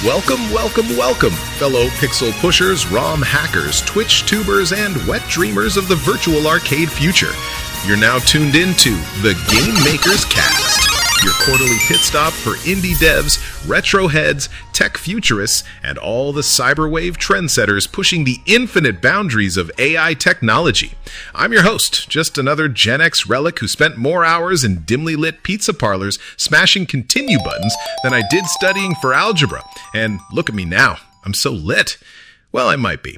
Welcome, fellow pixel pushers, ROM hackers, Twitch tubers, and wet dreamers of the virtual arcade future. You're now tuned into the Game Makers Cast, your quarterly pit stop for indie devs, retro heads, tech futurists, and all the cyberwave trendsetters pushing the infinite boundaries of AI technology. I'm your host, just another Gen X relic who spent more hours in dimly lit pizza parlors smashing continue buttons than I did studying for algebra. And look at me now, I'm so lit. Well, I might be.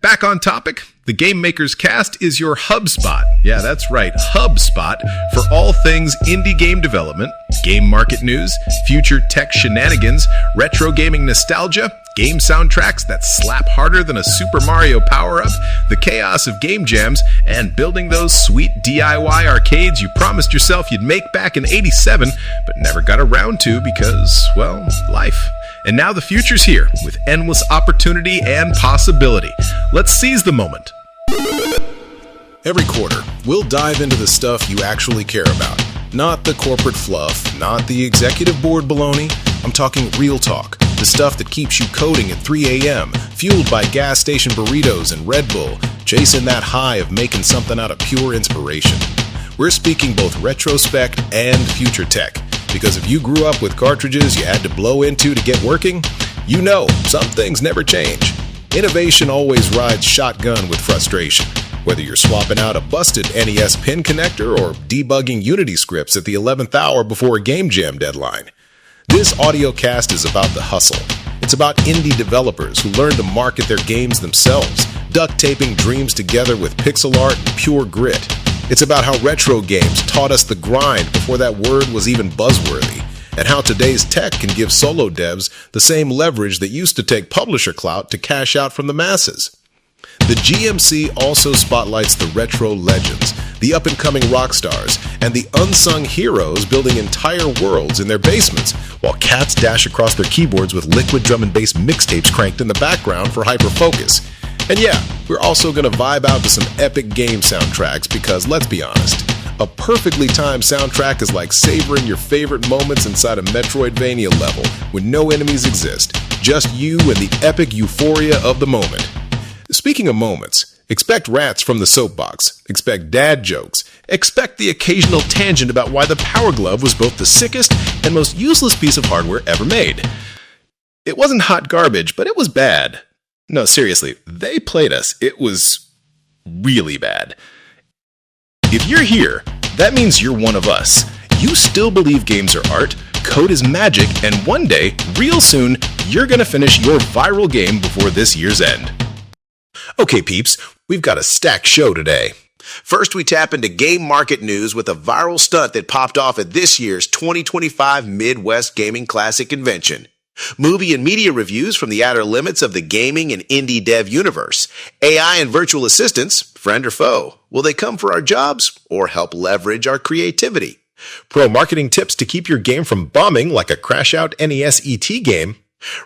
Back on topic, the Game Makers Cast is your HubSpot. Yeah, that's right, HubSpot for all things indie game development, game market news, future tech shenanigans, retro gaming nostalgia, game soundtracks that slap harder than a Super Mario power-up, the chaos of game jams, and building those sweet DIY arcades you promised yourself you'd make back in '87, but never got around to because, well, life. And now the future's here, with endless opportunity and possibility. Let's seize the moment. Every quarter, we'll dive into the stuff you actually care about. Not the corporate fluff, not the executive board baloney. I'm talking real talk. The stuff that keeps you coding at 3 a.m., fueled by gas station burritos and Red Bull, chasing that high of making something out of pure inspiration. We're speaking both retrospect and future tech. Because if you grew up with cartridges you had to blow into to get working, you know some things never change. Innovation always rides shotgun with frustration, whether you're swapping out a busted NES pin connector or debugging Unity scripts at the 11th hour before a game jam deadline. This audio cast is about the hustle. It's about indie developers who learn to market their games themselves, duct taping dreams together with pixel art and pure grit. It's about how retro games taught us the grind before that word was even buzzworthy, and how today's tech can give solo devs the same leverage that used to take publisher clout to cash out from the masses. The GMC also spotlights the retro legends, the up-and-coming rock stars, and the unsung heroes building entire worlds in their basements, while cats dash across their keyboards with liquid drum and bass mixtapes cranked in the background for hyperfocus. And yeah, we're also going to vibe out to some epic game soundtracks because, let's be honest, a perfectly timed soundtrack is like savoring your favorite moments inside a Metroidvania level when no enemies exist, just you and the epic euphoria of the moment. Speaking of moments, expect rants from the soapbox, expect dad jokes, expect the occasional tangent about why the Power Glove was both the sickest and most useless piece of hardware ever made. It wasn't hot garbage, but it was bad. No, seriously, they played us. It was really bad. If you're here, that means you're one of us. You still believe games are art, code is magic, and one day, real soon, you're gonna finish your viral game before this year's end. Okay, peeps, we've got a stacked show today. First, we tap into game market news with a viral stunt that popped off at this year's 2025 Midwest Gaming Classic Convention. Movie and media reviews from the outer limits of the gaming and indie dev universe. AI and virtual assistants, friend or foe? Will they come for our jobs or help leverage our creativity? Pro marketing tips to keep your game from bombing like a crash-out NES ET game.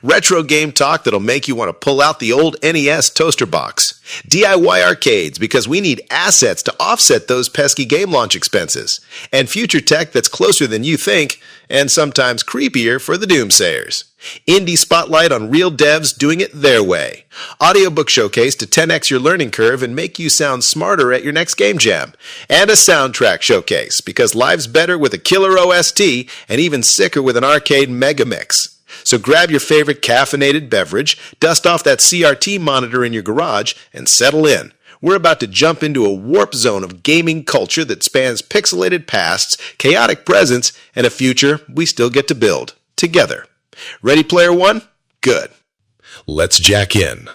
Retro game talk that'll make you want to pull out the old NES toaster box. DIY arcades because we need assets to offset those pesky game launch expenses. And future tech that's closer than you think, and sometimes creepier for the doomsayers. Indie spotlight on real devs doing it their way. Audiobook showcase to 10x your learning curve and make you sound smarter at your next game jam. And a soundtrack showcase because life's better with a killer OST and even sicker with an arcade mega mix. So grab your favorite caffeinated beverage, dust off that CRT monitor in your garage, and settle in. We're about to jump into a warp zone of gaming culture that spans pixelated pasts, chaotic presents, and a future we still get to build together. Ready, player one? Good. Let's jack in.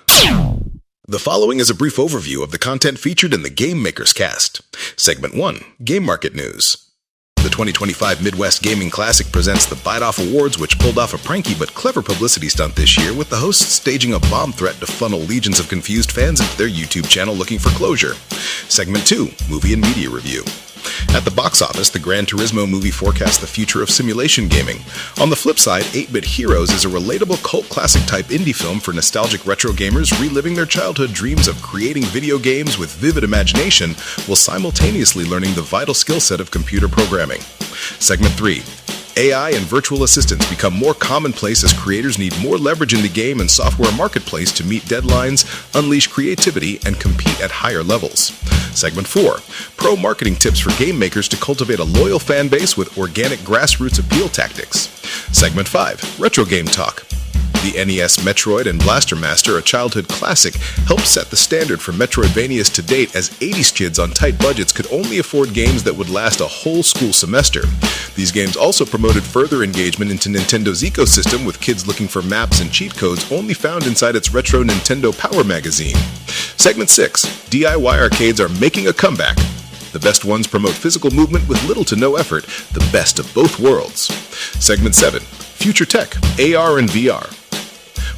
The following is a brief overview of the content featured in the Game Makers Cast. Segment 1, Game Market News. The 2025 Midwest Gaming Classic presents the Bite Off Awards, which pulled off a pranky but clever publicity stunt this year, with the hosts staging a bomb threat to funnel legions of confused fans into their YouTube channel looking for closure. Segment 2, Movie and Media Review. At the box office, the Gran Turismo movie forecasts the future of simulation gaming. On the flip side, 8-Bit Heroes is a relatable cult classic-type indie film for nostalgic retro gamers reliving their childhood dreams of creating video games with vivid imagination while simultaneously learning the vital skill set of computer programming. Segment 3, AI and virtual assistants become more commonplace as creators need more leverage in the game and software marketplace to meet deadlines, unleash creativity, and compete at higher levels. Segment 4. Pro marketing tips for game makers to cultivate a loyal fan base with organic grassroots appeal tactics. Segment 5. Retro game talk. The NES Metroid and Blaster Master, a childhood classic, helped set the standard for Metroidvanias to date, as 80s kids on tight budgets could only afford games that would last a whole school semester. These games also promoted further engagement into Nintendo's ecosystem, with kids looking for maps and cheat codes only found inside its Retro Nintendo Power magazine. Segment 6. DIY arcades are making a comeback. The best ones promote physical movement with little to no effort, the best of both worlds. Segment 7. Future tech, AR and VR.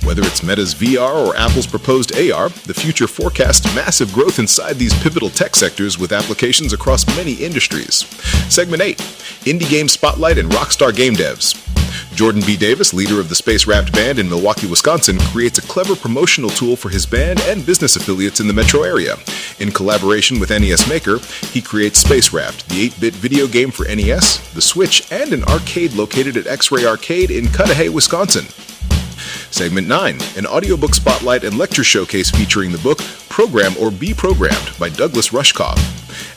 Whether it's Meta's VR or Apple's proposed AR, the future forecasts massive growth inside these pivotal tech sectors with applications across many industries. Segment 8. Indie Game Spotlight and Rockstar Game Devs. Jordan B. Davis, leader of the Space Wrapped Band in Milwaukee, Wisconsin, creates a clever promotional tool for his band and business affiliates in the metro area. In collaboration with NES Maker, he creates Space Wrapped, the 8-bit video game for NES, the Switch, and an arcade located at X-Ray Arcade in Cudahy, Wisconsin. Segment 9, an audiobook spotlight and lecture showcase featuring the book Program or Be Programmed by Douglas Rushkoff.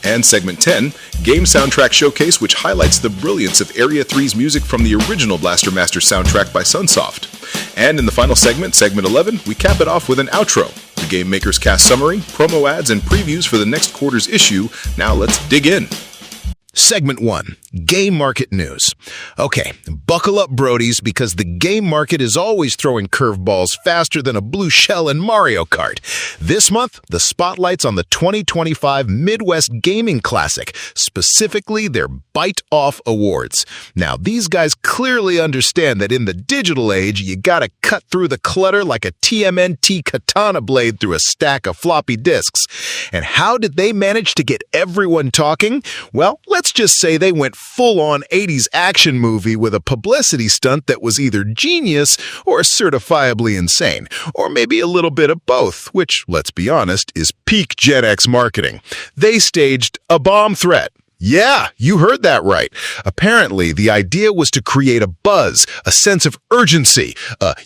And Segment 10, game soundtrack showcase, which highlights the brilliance of Area 3's music from the original Blaster Master soundtrack by Sunsoft. And in the final segment, Segment 11, we cap it off with an outro. The Game Makers Cast summary, promo ads, and previews for the next quarter's issue. Now let's dig in. Segment 1, Game Market News. Okay, buckle up, Brodies, because the game market is always throwing curveballs faster than a blue shell in Mario Kart. This month, the spotlight's on the 2025 Midwest Gaming Classic, specifically their Bite Off Awards. Now, these guys clearly understand that in the digital age, you gotta cut through the clutter like a TMNT katana blade through a stack of floppy disks. And how did they manage to get everyone talking? Well, let's just say they went full-on 80s action movie with a publicity stunt that was either genius or certifiably insane, or maybe a little bit of both, which, let's be honest, is peak Gen X marketing. They staged a bomb threat. Yeah, you heard that right. Apparently, the idea was to create a buzz, a sense of urgency,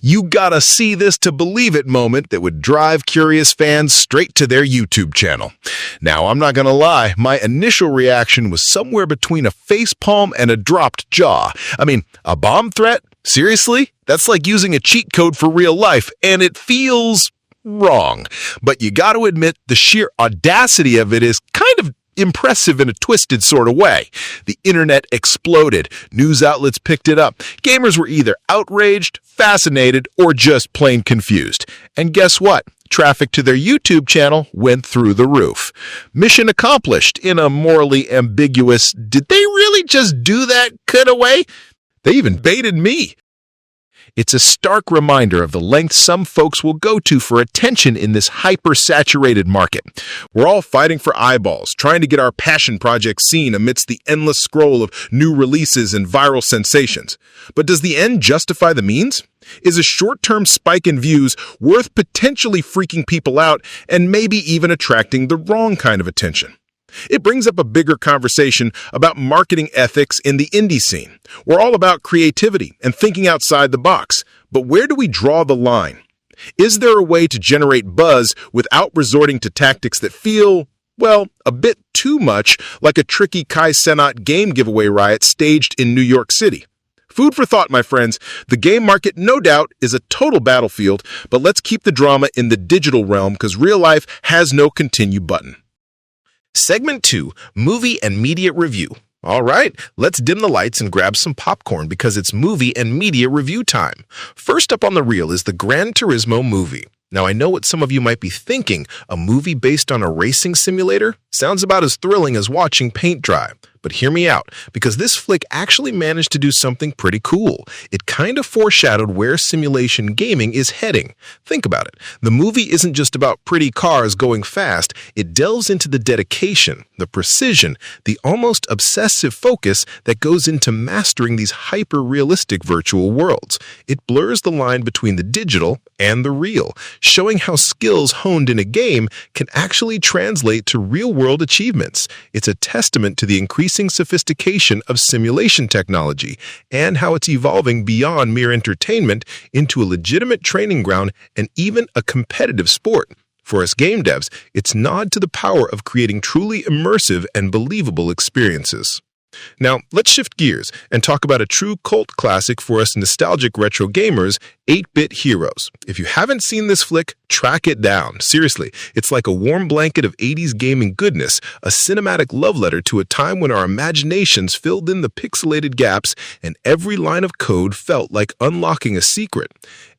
you gotta see this to believe it moment that would drive curious fans straight to their YouTube channel. Now, I'm not gonna lie, my initial reaction was somewhere between a facepalm and a dropped jaw. I mean, a bomb threat? Seriously? That's like using a cheat code for real life, and it feels wrong. But you gotta admit, the sheer audacity of it is kind of impressive in a twisted sort of way. The internet exploded. News outlets picked it up. Gamers were either outraged, fascinated, or just plain confused. And guess what? Traffic to their YouTube channel went through the roof. Mission accomplished in a morally ambiguous, did they really just do that kind of way? They even baited me. It's a stark reminder of the lengths some folks will go to for attention in this hyper-saturated market. We're all fighting for eyeballs, trying to get our passion projects seen amidst the endless scroll of new releases and viral sensations. But does the end justify the means? Is a short-term spike in views worth potentially freaking people out and maybe even attracting the wrong kind of attention? It brings up a bigger conversation about marketing ethics in the indie scene. We're all about creativity and thinking outside the box, but where do we draw the line? Is there a way to generate buzz without resorting to tactics that feel, well, a bit too much like a tricky Kai Cenat game giveaway riot staged in New York City? Food for thought, my friends. The game market, no doubt, is a total battlefield, but let's keep the drama in the digital realm because real life has no continue button. Segment 2, Movie and Media Review. All right, let's dim the lights and grab some popcorn because it's movie and media review time. First up on the reel is the Gran Turismo movie. Now, I know what some of you might be thinking. A movie based on a racing simulator? Sounds about as thrilling as watching paint dry. But hear me out, because this flick actually managed to do something pretty cool. It kind of foreshadowed where simulation gaming is heading. Think about it. The movie isn't just about pretty cars going fast. It delves into the dedication, the precision, the almost obsessive focus that goes into mastering these hyper-realistic virtual worlds. It blurs the line between the digital and the real, showing how skills honed in a game can actually translate to real-world achievements. It's a testament to the increasing increasing sophistication of simulation technology and how it's evolving beyond mere entertainment into a legitimate training ground and even a competitive sport. For us game devs, it's a nod to the power of creating truly immersive and believable experiences. Now, let's shift gears and talk about a true cult classic for us nostalgic retro gamers, 8-Bit Heroes. If you haven't seen this flick, track it down. Seriously, it's like a warm blanket of 80s gaming goodness, a cinematic love letter to a time when our imaginations filled in the pixelated gaps and every line of code felt like unlocking a secret.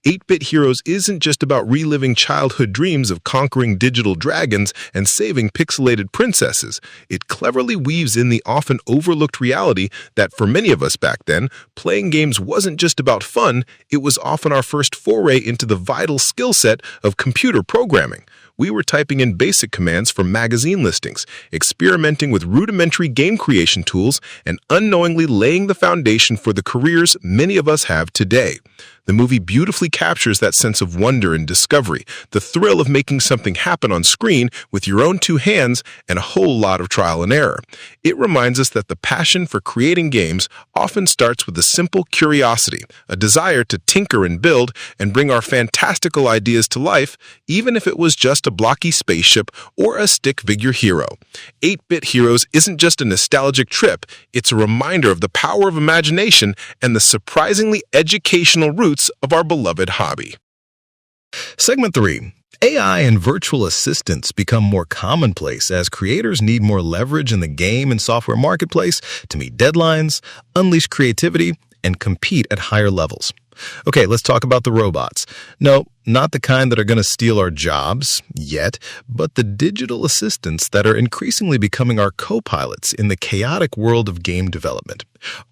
8-Bit Heroes isn't just about reliving childhood dreams of conquering digital dragons and saving pixelated princesses. It cleverly weaves in the often overlooked reality that for many of us back then, playing games wasn't just about fun, it was often our first foray into the vital skill set of computer programming. We were typing in basic commands for magazine listings, experimenting with rudimentary game creation tools, and unknowingly laying the foundation for the careers many of us have today. The movie beautifully captures that sense of wonder and discovery, the thrill of making something happen on screen with your own two hands and a whole lot of trial and error. It reminds us that the passion for creating games often starts with a simple curiosity, a desire to tinker and build and bring our fantastical ideas to life, even if it was just a blocky spaceship or a stick figure hero. 8-Bit Heroes isn't just a nostalgic trip, it's a reminder of the power of imagination and the surprisingly educational roots of our beloved hobby. Segment 3. AI and virtual assistants become more commonplace as creators need more leverage in the game and software marketplace to meet deadlines, unleash creativity, and compete at higher levels. Okay, let's talk about the robots. No, not the kind that are going to steal our jobs yet, but the digital assistants that are increasingly becoming our co-pilots in the chaotic world of game development.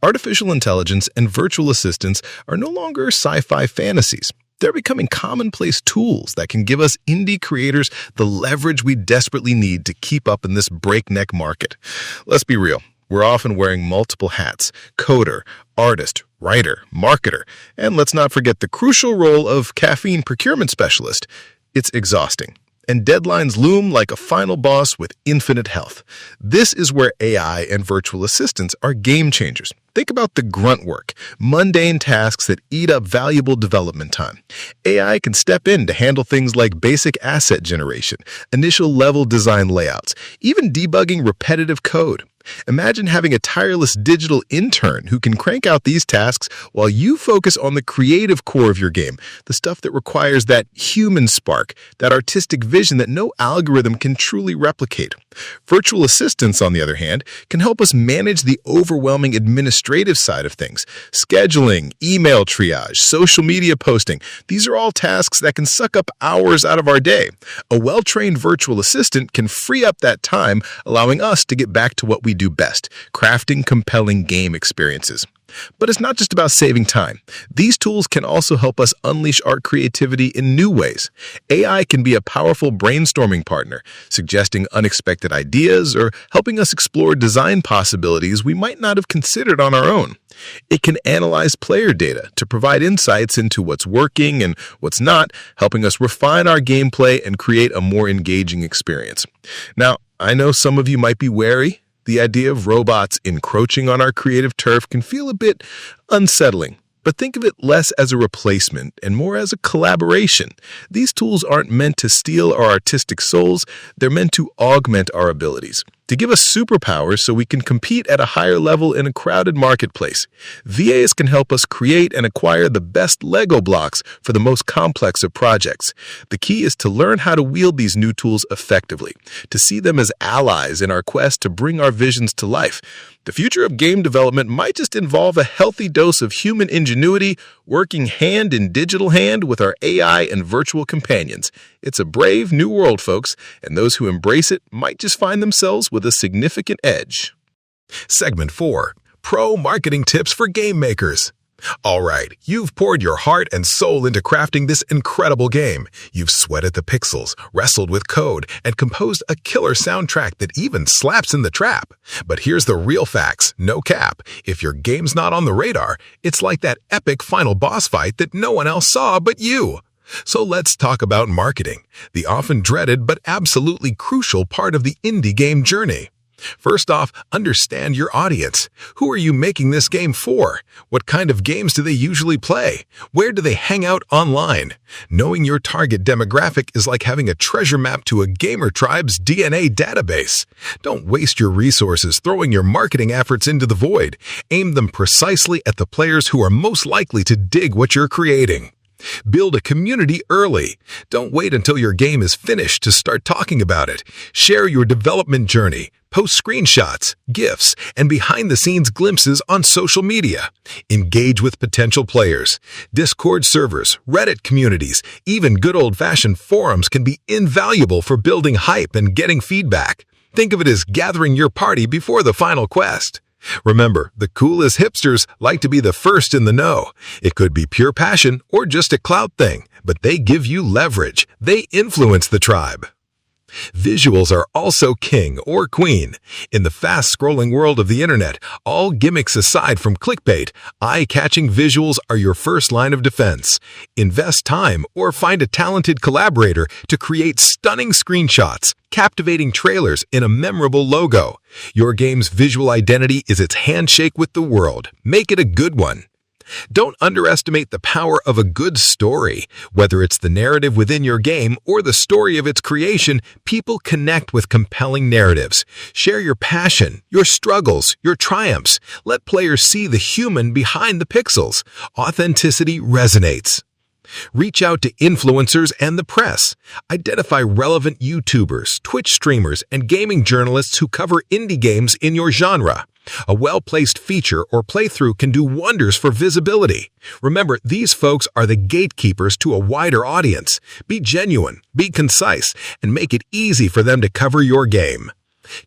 Artificial intelligence and virtual assistants are no longer sci-fi fantasies. They're becoming commonplace tools that can give us indie creators the leverage we desperately need to keep up in this breakneck market. Let's be real. We're often wearing multiple hats: coder, artist, writer, marketer, and let's not forget the crucial role of caffeine procurement specialist. It's exhausting, and deadlines loom like a final boss with infinite health. This is where AI and virtual assistants are game changers. Think about the grunt work, mundane tasks that eat up valuable development time. AI can step in to handle things like basic asset generation, initial level design layouts, even debugging repetitive code. Imagine having a tireless digital intern who can crank out these tasks while you focus on the creative core of your game, the stuff that requires that human spark, that artistic vision that no algorithm can truly replicate. Virtual assistants, on the other hand, can help us manage the overwhelming administrative side of things. Scheduling, email triage, social media posting, these are all tasks that can suck up hours out of our day. A well-trained virtual assistant can free up that time, allowing us to get back to what we do best, crafting compelling game experiences. But it's not just about saving time. These tools can also help us unleash our creativity in new ways. AI can be a powerful brainstorming partner, suggesting unexpected ideas or helping us explore design possibilities we might not have considered on our own. It can analyze player data to provide insights into what's working and what's not, helping us refine our gameplay and create a more engaging experience. Now, I know some of you might be wary. The idea of robots encroaching on our creative turf can feel a bit unsettling, but think of it less as a replacement and more as a collaboration. These tools aren't meant to steal our artistic souls, they're meant to augment our abilities, to give us superpowers so we can compete at a higher level in a crowded marketplace. VAs can help us create and acquire the best Lego blocks for the most complex of projects. The key is to learn how to wield these new tools effectively, to see them as allies in our quest to bring our visions to life. The future of game development might just involve a healthy dose of human ingenuity working hand in digital hand with our AI and virtual companions. It's a brave new world, folks, and those who embrace it might just find themselves with a significant edge. Segment 4. Pro Marketing Tips for Game Makers. All right, you've poured your heart and soul into crafting this incredible game. You've sweated the pixels, wrestled with code, and composed a killer soundtrack that even slaps in the trap. But here's the real facts, no cap. If your game's not on the radar, it's like that epic final boss fight that no one else saw but you. So let's talk about marketing, the often dreaded but absolutely crucial part of the indie game journey. First off, understand your audience. Who are you making this game for? What kind of games do they usually play? Where do they hang out online? Knowing your target demographic is like having a treasure map to a gamer tribe's DNA database. Don't waste your resources throwing your marketing efforts into the void. Aim them precisely at the players who are most likely to dig what you're creating. Build a community early. Don't wait until your game is finished to start talking about it. Share your development journey. Post screenshots, GIFs, and behind-the-scenes glimpses on social media. Engage with potential players. Discord servers, Reddit communities, even good old-fashioned forums can be invaluable for building hype and getting feedback. Think of it as gathering your party before the final quest. Remember, the coolest hipsters like to be the first in the know. It could be pure passion or just a clout thing, but they give you leverage. They influence the tribe. Visuals are also king or queen. In the fast-scrolling world of the internet, all gimmicks aside from clickbait, eye-catching visuals are your first line of defense. Invest time or find a talented collaborator to create stunning screenshots, captivating trailers, and a memorable logo. Your game's visual identity is its handshake with the world. Make it a good one. Don't underestimate the power of a good story. Whether it's the narrative within your game or the story of its creation, people connect with compelling narratives. Share your passion, your struggles, your triumphs. Let players see the human behind the pixels. Authenticity resonates. Reach out to influencers and the press. Identify relevant YouTubers, Twitch streamers, and gaming journalists who cover indie games in your genre. A well-placed feature or playthrough can do wonders for visibility. Remember, these folks are the gatekeepers to a wider audience. Be genuine, be concise, and make it easy for them to cover your game.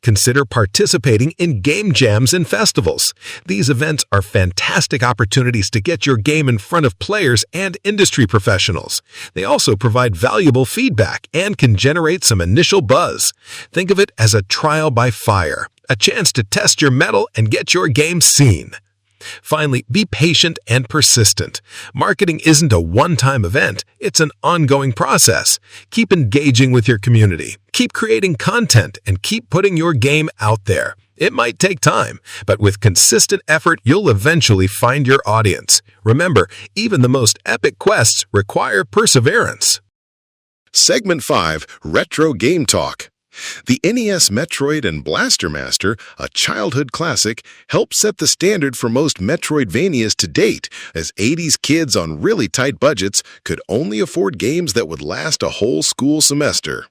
Consider participating in game jams and festivals. These events are fantastic opportunities to get your game in front of players and industry professionals. They also provide valuable feedback and can generate some initial buzz. Think of it as a trial by fire, a chance to test your mettle and get your game seen. Finally, be patient and persistent. Marketing isn't a one-time event, it's an ongoing process. Keep engaging with your community, keep creating content, and keep putting your game out there. It might take time, but with consistent effort, you'll eventually find your audience. Remember, even the most epic quests require perseverance. Segment 5, Retro Game Talk. The NES Metroid and Blaster Master, a childhood classic, helped set the standard for most Metroidvanias to date, as 80s kids on really tight budgets could only afford games that would last a whole school semester.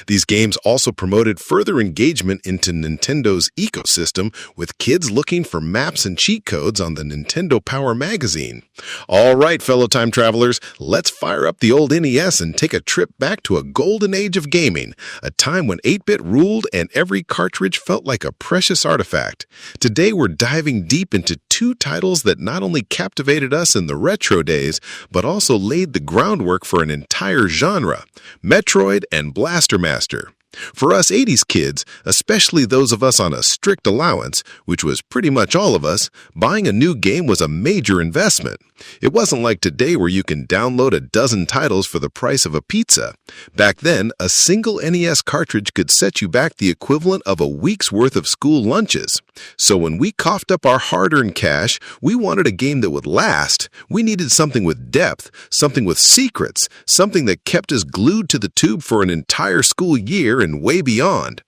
These games also promoted further engagement into Nintendo's ecosystem, with kids looking for maps and cheat codes on the Nintendo Power magazine. All right, fellow time travelers, let's fire up the old NES and take a trip back to a golden age of gaming, a time when 8-bit ruled and every cartridge felt like a precious artifact. Today we're diving deep into two titles that not only captivated us in the retro days, but also laid the groundwork for an entire genre, Metroid and Blaster Master. For us 80s kids, especially those of us on a strict allowance, which was pretty much all of us, buying a new game was a major investment. It wasn't like today where you can download a dozen titles for the price of a pizza. Back then, a single NES cartridge could set you back the equivalent of a week's worth of school lunches. So when we coughed up our hard-earned cash, we wanted a game that would last. We needed something with depth, something with secrets, something that kept us glued to the tube for an entire school year and way beyond.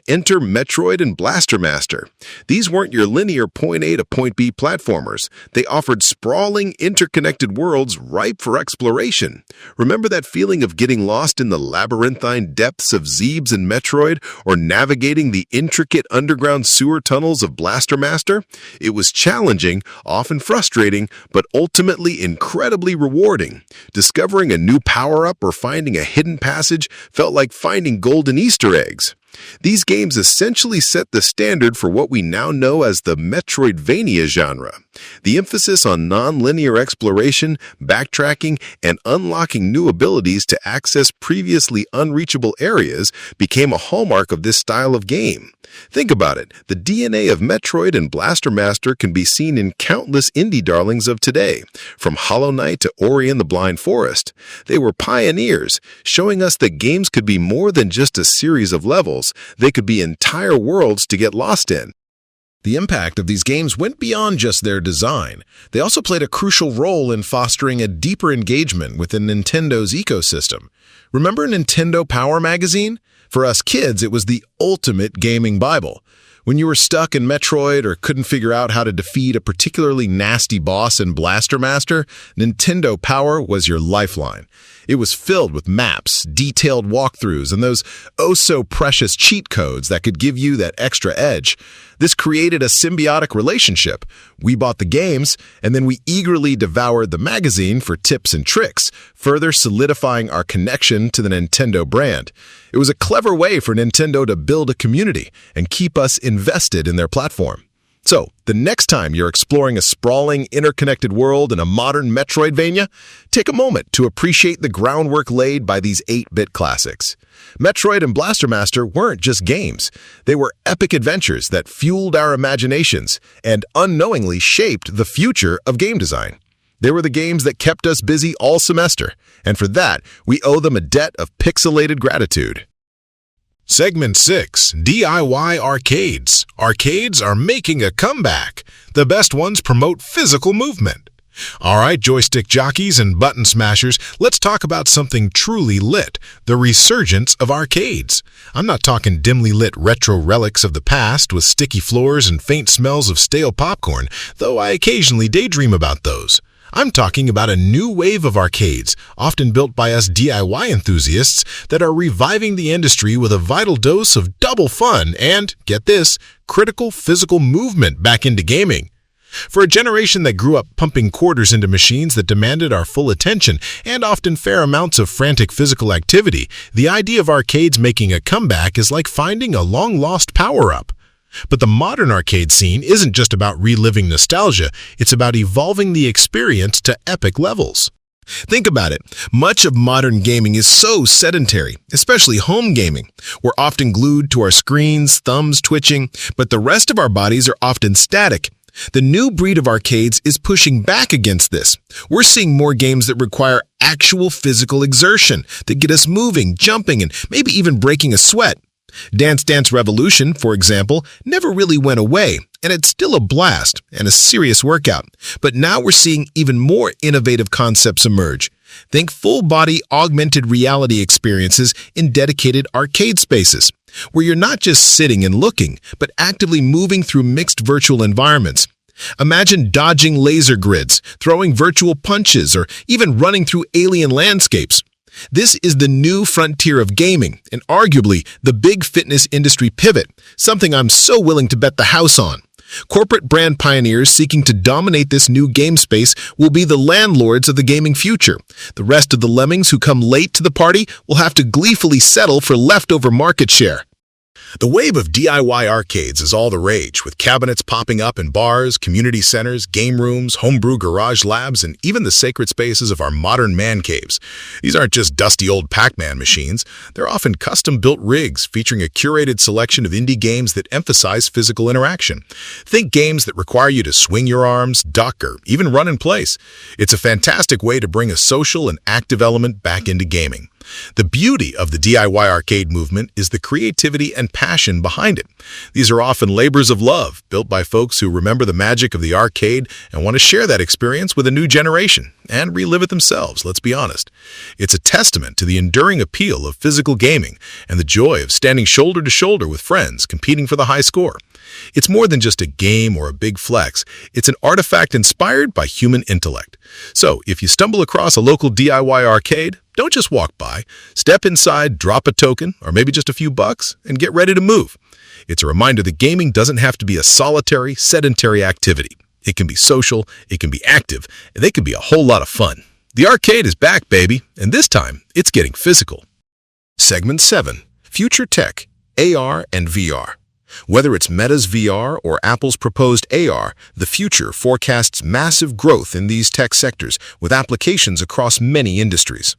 Enter Metroid and Blaster Master. These weren't your linear point A to point B platformers. They offered sprawling, interconnected worlds ripe for exploration. Remember that feeling of getting lost in the labyrinthine depths of Zebes in Metroid, or navigating the intricate underground sewer tunnels of Blaster Master? It was challenging, often frustrating, but ultimately incredibly rewarding. Discovering a new power-up or finding a hidden passage felt like finding golden Easter eggs. These games essentially set the standard for what we now know as the Metroidvania genre. The emphasis on non-linear exploration, backtracking, and unlocking new abilities to access previously unreachable areas became a hallmark of this style of game. Think about it. The DNA of Metroid and Blaster Master can be seen in countless indie darlings of today, from Hollow Knight to Ori and the Blind Forest. They were pioneers, showing us that games could be more than just a series of levels, levels. They could be entire worlds to get lost in. The impact of these games went beyond just their design. They also played a crucial role in fostering a deeper engagement within Nintendo's ecosystem. Remember Nintendo Power Magazine? For us kids, it was the ultimate gaming Bible. When you were stuck in Metroid or couldn't figure out how to defeat a particularly nasty boss in Blaster Master, Nintendo Power was your lifeline. It was filled with maps, detailed walkthroughs, and those oh-so-precious cheat codes that could give you that extra edge. This created a symbiotic relationship. We bought the games, and then we eagerly devoured the magazine for tips and tricks, further solidifying our connection to the Nintendo brand. It was a clever way for Nintendo to build a community and keep us invested in their platform. So, the next time you're exploring a sprawling, interconnected world in a modern Metroidvania, take a moment to appreciate the groundwork laid by these 8-bit classics. Metroid and Blaster Master weren't just games. They were epic adventures that fueled our imaginations and unknowingly shaped the future of game design. They were the games that kept us busy all semester, and for that, we owe them a debt of pixelated gratitude. Segment 6, DIY Arcades. Arcades are making a comeback. The best ones promote physical movement. All right, joystick jockeys and button smashers, let's talk about something truly lit, the resurgence of arcades. I'm not talking dimly lit retro relics of the past with sticky floors and faint smells of stale popcorn, though I occasionally daydream about those. I'm talking about a new wave of arcades, often built by us DIY enthusiasts, that are reviving the industry with a vital dose of double fun and, get this, critical physical movement back into gaming. For a generation that grew up pumping quarters into machines that demanded our full attention and often fair amounts of frantic physical activity, the idea of arcades making a comeback is like finding a long-lost power-up. But the modern arcade scene isn't just about reliving nostalgia, it's about evolving the experience to epic levels. Think about it. Much of modern gaming is so sedentary, especially home gaming. We're often glued to our screens, thumbs twitching, but the rest of our bodies are often static. The new breed of arcades is pushing back against this. We're seeing more games that require actual physical exertion, that get us moving, jumping, and maybe even breaking a sweat. Dance Dance Revolution, for example, never really went away, and it's still a blast and a serious workout. But now we're seeing even more innovative concepts emerge. Think full-body augmented reality experiences in dedicated arcade spaces, where you're not just sitting and looking, but actively moving through mixed virtual environments. Imagine dodging laser grids, throwing virtual punches, or even running through alien landscapes. This is the new frontier of gaming, and arguably the big fitness industry pivot, something I'm so willing to bet the house on. Corporate brand pioneers seeking to dominate this new game space will be the landlords of the gaming future. The rest of the lemmings who come late to the party will have to gleefully settle for leftover market share. The wave of DIY arcades is all the rage, with cabinets popping up in bars, community centers, game rooms, homebrew garage labs, and even the sacred spaces of our modern man caves. These aren't just dusty old Pac-Man machines. They're often custom-built rigs featuring a curated selection of indie games that emphasize physical interaction. Think games that require you to swing your arms, duck, or even run in place. It's a fantastic way to bring a social and active element back into gaming. The beauty of the DIY arcade movement is the creativity and passion behind it. These are often labors of love, built by folks who remember the magic of the arcade and want to share that experience with a new generation, and relive it themselves, let's be honest. It's a testament to the enduring appeal of physical gaming and the joy of standing shoulder to shoulder with friends competing for the high score. It's more than just a game or a big flex. It's an artifact inspired by human intellect. So, if you stumble across a local DIY arcade, don't just walk by. Step inside, drop a token, or maybe just a few bucks, and get ready to move. It's a reminder that gaming doesn't have to be a solitary, sedentary activity. It can be social, it can be active, and they can be a whole lot of fun. The arcade is back, baby, and this time, it's getting physical. Segment 7. Future Tech, AR and VR. Whether it's Meta's VR or Apple's proposed AR, the future forecasts massive growth in these tech sectors with applications across many industries.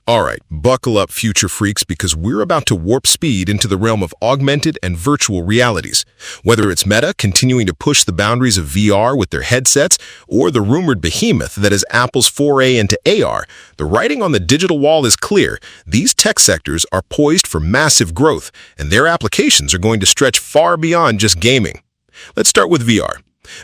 All right, buckle up, future freaks, because we're about to warp speed into the realm of augmented and virtual realities. Whether it's Meta continuing to push the boundaries of VR with their headsets, or the rumored behemoth that is Apple's foray into AR, the writing on the digital wall is clear. These tech sectors are poised for massive growth, and their applications are going to stretch far beyond just gaming. Let's start with VR.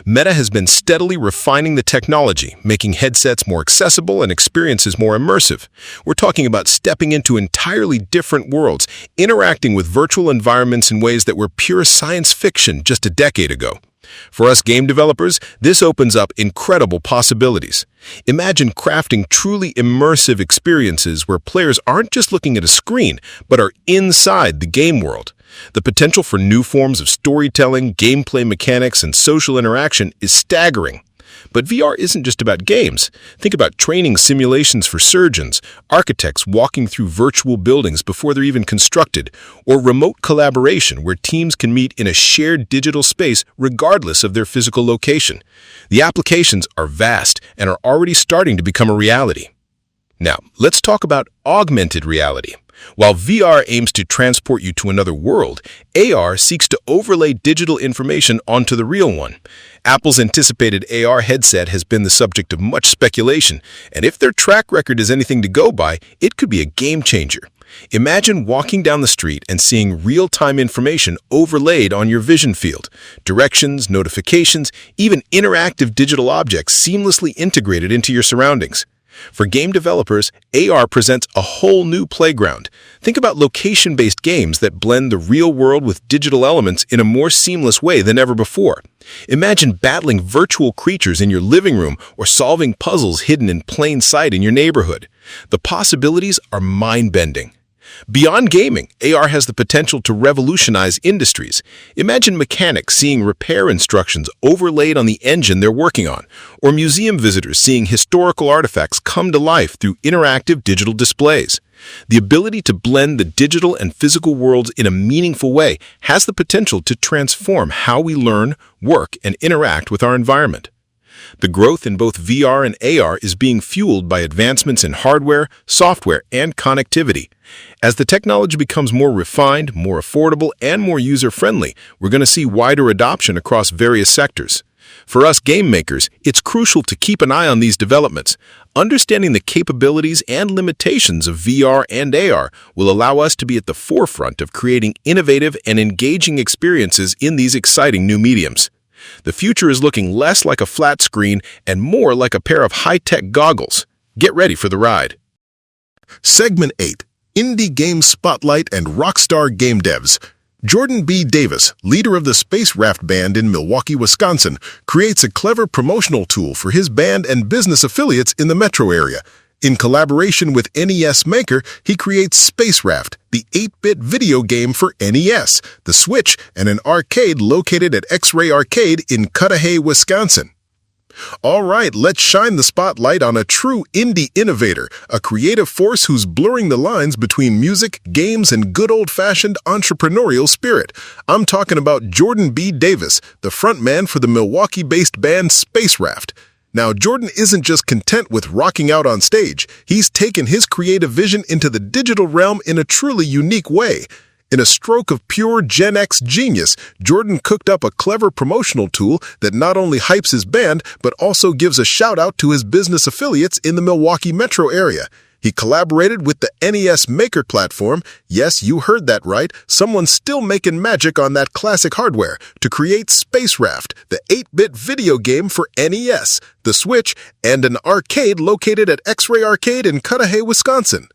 Meta has been steadily refining the technology, making headsets more accessible and experiences more immersive. We're talking about stepping into entirely different worlds, interacting with virtual environments in ways that were pure science fiction just a decade ago. For us game developers, this opens up incredible possibilities. Imagine crafting truly immersive experiences where players aren't just looking at a screen, but are inside the game world. The potential for new forms of storytelling, gameplay mechanics, and social interaction is staggering. But VR isn't just about games. Think about training simulations for surgeons, architects walking through virtual buildings before they're even constructed, or remote collaboration where teams can meet in a shared digital space regardless of their physical location. The applications are vast and are already starting to become a reality. Now, let's talk about augmented reality. While VR aims to transport you to another world, AR seeks to overlay digital information onto the real one. Apple's anticipated AR headset has been the subject of much speculation, and if their track record is anything to go by, it could be a game changer. Imagine walking down the street and seeing real-time information overlaid on your vision field. Directions, notifications, even interactive digital objects seamlessly integrated into your surroundings. For game developers, AR presents a whole new playground. Think about location-based games that blend the real world with digital elements in a more seamless way than ever before. Imagine battling virtual creatures in your living room or solving puzzles hidden in plain sight in your neighborhood. The possibilities are mind-bending. Beyond gaming, AR has the potential to revolutionize industries. Imagine mechanics seeing repair instructions overlaid on the engine they're working on, or museum visitors seeing historical artifacts come to life through interactive digital displays. The ability to blend the digital and physical worlds in a meaningful way has the potential to transform how we learn, work, and interact with our environment. The growth in both VR and AR is being fueled by advancements in hardware, software, and connectivity. As the technology becomes more refined, more affordable, and more user-friendly, we're going to see wider adoption across various sectors. For us game makers, it's crucial to keep an eye on these developments. Understanding the capabilities and limitations of VR and AR will allow us to be at the forefront of creating innovative and engaging experiences in these exciting new mediums. The future is looking less like a flat screen and more like a pair of high-tech goggles. Get ready for the ride. Segment 8. Indie Game Spotlight and Rockstar Game Devs. Jordan B. Davis, leader of the Space Raft Band in Milwaukee, Wisconsin, creates a clever promotional tool for his band and business affiliates in the metro area. In collaboration with NES Maker, he creates Space Raft, the 8-bit video game for NES, the Switch, and an arcade located at X-Ray Arcade in Cudahy, Wisconsin. All right, let's shine the spotlight on a true indie innovator, a creative force who's blurring the lines between music, games, and good old-fashioned entrepreneurial spirit. I'm talking about Jordan B. Davis, the frontman for the Milwaukee-based band Space Raft. Now, Jordan isn't just content with rocking out on stage. He's taken his creative vision into the digital realm in a truly unique way. In a stroke of pure Gen X genius, Jordan cooked up a clever promotional tool that not only hypes his band, but also gives a shout-out to his business affiliates in the Milwaukee metro area. He collaborated with the NES Maker platform, yes, you heard that right, someone's still making magic on that classic hardware, to create Space Raft, the 8-bit video game for NES, the Switch, and an arcade located at X-Ray Arcade in Cudahy, Wisconsin.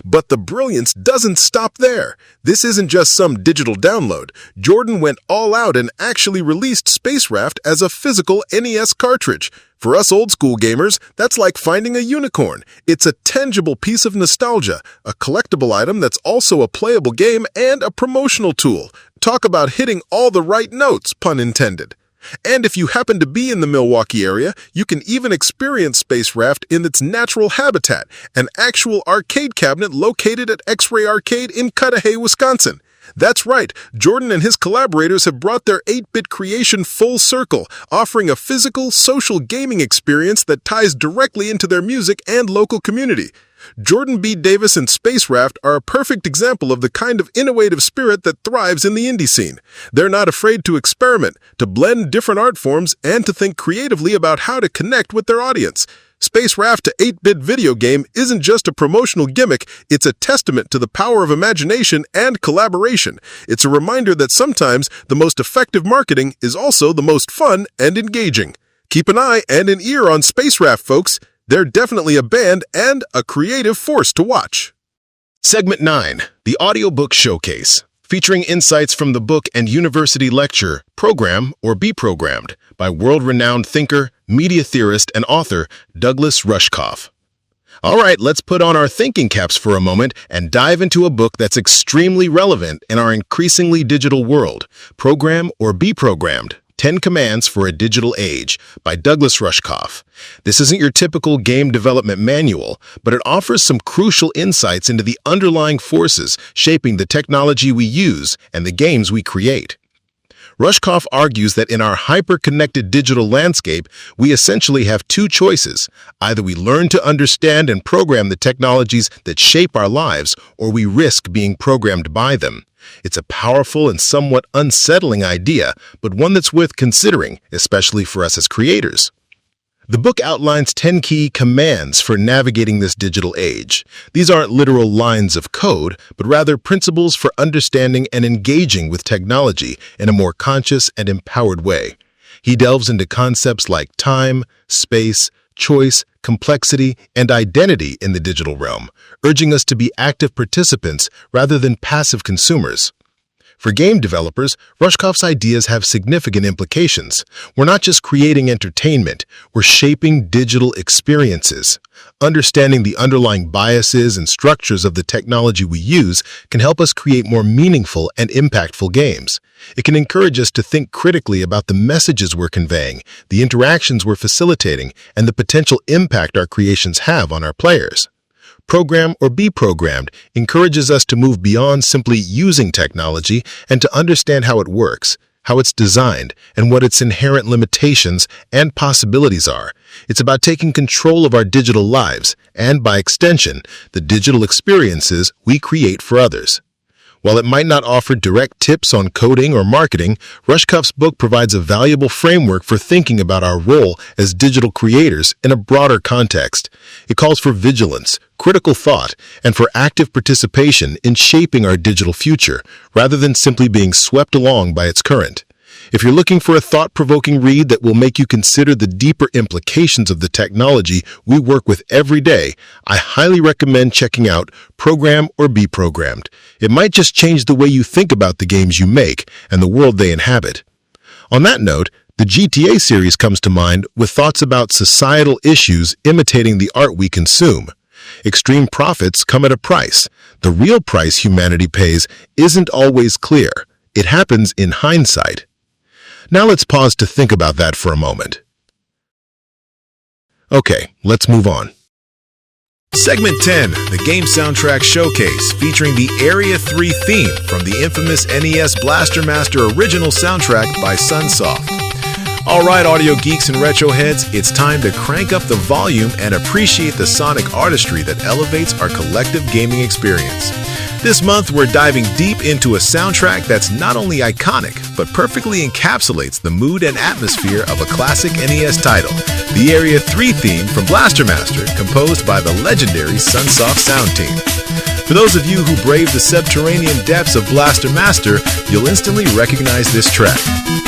But the brilliance doesn't stop there. This isn't just some digital download. Jordan went all out and actually released Space Raft as a physical NES cartridge. For us old-school gamers, that's like finding a unicorn. It's a tangible piece of nostalgia, a collectible item that's also a playable game and a promotional tool. Talk about hitting all the right notes, pun intended. And if you happen to be in the Milwaukee area, you can even experience Space Raft in its natural habitat, an actual arcade cabinet located at X-Ray Arcade in Cudahy, Wisconsin. That's right, Jordan and his collaborators have brought their 8-bit creation full circle, offering a physical, social gaming experience that ties directly into their music and local community. Jordan B. Davis and Space Raft are a perfect example of the kind of innovative spirit that thrives in the indie scene. They're not afraid to experiment, to blend different art forms, and to think creatively about how to connect with their audience. Space Raft to 8-bit video game isn't just a promotional gimmick, it's a testament to the power of imagination and collaboration. It's a reminder that sometimes the most effective marketing is also the most fun and engaging. Keep an eye and an ear on Space Raft, folks. They're definitely a band and a creative force to watch. Segment 9, the Audiobook Showcase, featuring insights from the book and university lecture, Program or Be Programmed, by world-renowned thinker, media theorist, and author Douglas Rushkoff. All right, let's put on our thinking caps for a moment and dive into a book that's extremely relevant in our increasingly digital world, Program or Be Programmed, 10 Commands for a Digital Age, by Douglas Rushkoff. This isn't your typical game development manual, but it offers some crucial insights into the underlying forces shaping the technology we use and the games we create. Rushkoff argues that in our hyper-connected digital landscape, we essentially have two choices. Either we learn to understand and program the technologies that shape our lives, or we risk being programmed by them. It's a powerful and somewhat unsettling idea, but one that's worth considering, especially for us as creators. The book outlines 10 key commands for navigating this digital age. These aren't literal lines of code, but rather principles for understanding and engaging with technology in a more conscious and empowered way. He delves into concepts like time, space, choice, complexity, and identity in the digital realm, urging us to be active participants rather than passive consumers. For game developers, Rushkoff's ideas have significant implications. We're not just creating entertainment, we're shaping digital experiences. Understanding the underlying biases and structures of the technology we use can help us create more meaningful and impactful games. It can encourage us to think critically about the messages we're conveying, the interactions we're facilitating, and the potential impact our creations have on our players. Program or Be Programmed encourages us to move beyond simply using technology and to understand how it works, how it's designed, and what its inherent limitations and possibilities are. It's about taking control of our digital lives and, by extension, the digital experiences we create for others. While it might not offer direct tips on coding or marketing, Rushkoff's book provides a valuable framework for thinking about our role as digital creators in a broader context. It calls for vigilance, critical thought, and for active participation in shaping our digital future, rather than simply being swept along by its current. If you're looking for a thought-provoking read that will make you consider the deeper implications of the technology we work with every day, I highly recommend checking out Program or Be Programmed. It might just change the way you think about the games you make and the world they inhabit. On that note, the GTA series comes to mind with thoughts about societal issues imitating the art we consume. Extreme profits come at a price. The real price humanity pays isn't always clear. It happens in hindsight. Now let's pause to think about that for a moment. Okay, let's move on. Segment 10, the Game Soundtrack Showcase, featuring the Area 3 theme from the infamous NES Blaster Master original soundtrack by Sunsoft. All right, audio geeks and retro heads, it's time to crank up the volume and appreciate the sonic artistry that elevates our collective gaming experience. This month, we're diving deep into a soundtrack that's not only iconic, but perfectly encapsulates the mood and atmosphere of a classic NES title, the Area 3 theme from Blaster Master, composed by the legendary Sunsoft sound team. For those of you who brave the subterranean depths of Blaster Master, you'll instantly recognize this track.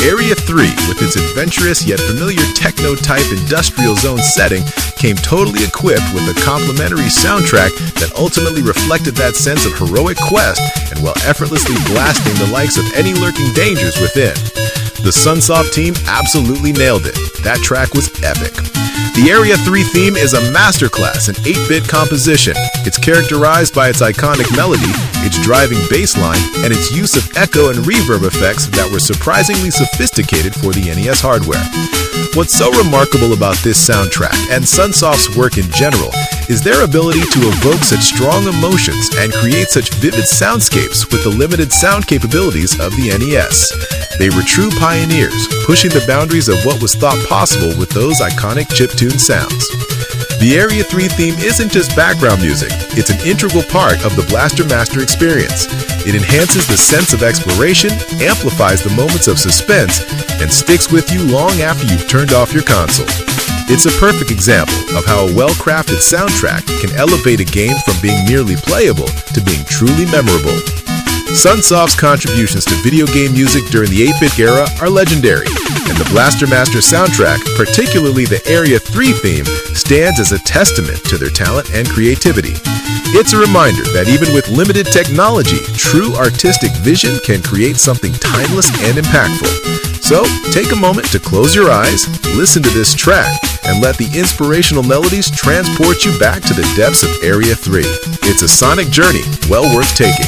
Area 3, with its adventurous yet familiar techno-type industrial zone setting, came totally equipped with a complimentary soundtrack that ultimately reflected that sense of heroic quest and while effortlessly blasting the likes of any lurking dangers within. The Sunsoft team absolutely nailed it. That track was epic. The Area 3 theme is a masterclass in 8-bit composition. It's characterized by its iconic melody, its driving bass line, and its use of echo and reverb effects that were surprisingly sophisticated for the NES hardware. What's so remarkable about this soundtrack, and Sunsoft's work in general, is their ability to evoke such strong emotions and create such vivid soundscapes with the limited sound capabilities of the NES. They were true pioneers, pushing the boundaries of what was thought possible with those iconic chiptune sounds. The Area 3 theme isn't just background music, it's an integral part of the Blaster Master experience. It enhances the sense of exploration, amplifies the moments of suspense, and sticks with you long after you've turned off your console. It's a perfect example of how a well-crafted soundtrack can elevate a game from being merely playable to being truly memorable. Sunsoft's contributions to video game music during the 8-bit era are legendary, and the Blaster Master soundtrack, particularly the Area 3 theme, stands as a testament to their talent and creativity. It's a reminder that even with limited technology, true artistic vision can create something timeless and impactful. So, take a moment to close your eyes, listen to this track, and let the inspirational melodies transport you back to the depths of Area 3. It's a sonic journey well worth taking.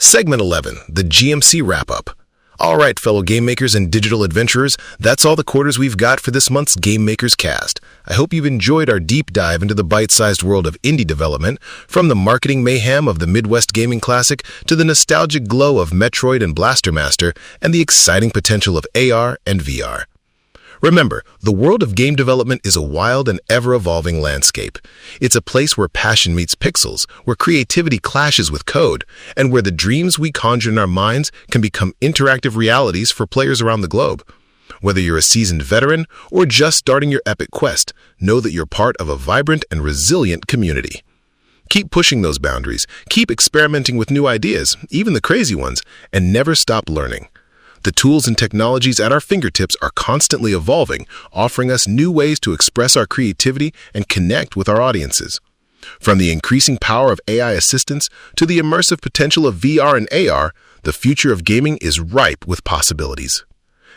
Segment 11, the GMC Wrap-Up. All right, fellow game makers and digital adventurers, that's all the quarters we've got for this month's Game Makers Cast. I hope you've enjoyed our deep dive into the bite-sized world of indie development, from the marketing mayhem of the Midwest Gaming Classic to the nostalgic glow of Metroid and Blaster Master and the exciting potential of AR and VR. Remember, the world of game development is a wild and ever-evolving landscape. It's a place where passion meets pixels, where creativity clashes with code, and where the dreams we conjure in our minds can become interactive realities for players around the globe. Whether you're a seasoned veteran or just starting your epic quest, know that you're part of a vibrant and resilient community. Keep pushing those boundaries, keep experimenting with new ideas, even the crazy ones, and never stop learning. The tools and technologies at our fingertips are constantly evolving, offering us new ways to express our creativity and connect with our audiences. From the increasing power of AI assistance to the immersive potential of VR and AR, the future of gaming is ripe with possibilities.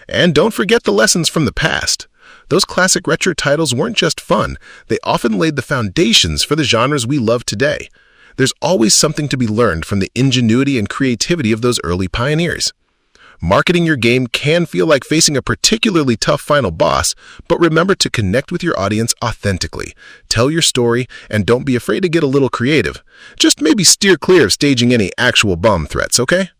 And don't forget the lessons from the past. Those classic retro titles weren't just fun, they often laid the foundations for the genres we love today. There's always something to be learned from the ingenuity and creativity of those early pioneers. Marketing your game can feel like facing a particularly tough final boss, but remember to connect with your audience authentically. Tell your story, and don't be afraid to get a little creative. Just maybe steer clear of staging any actual bomb threats, okay?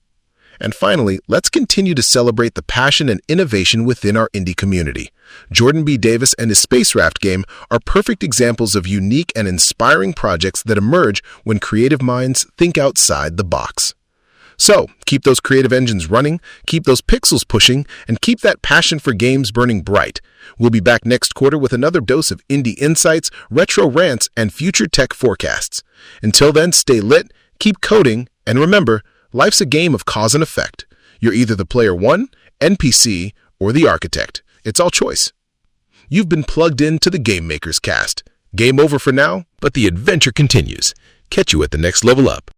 And finally, let's continue to celebrate the passion and innovation within our indie community. Jordan B. Davis and his Space Raft game are perfect examples of unique and inspiring projects that emerge when creative minds think outside the box. So, keep those creative engines running, keep those pixels pushing, and keep that passion for games burning bright. We'll be back next quarter with another dose of indie insights, retro rants, and future tech forecasts. Until then, stay lit, keep coding, and remember, life's a game of cause and effect. You're either the player 1, NPC, or the architect. It's all choice. You've been plugged into the Game Makers Cast. Game over for now, but the adventure continues. Catch you at the next level up.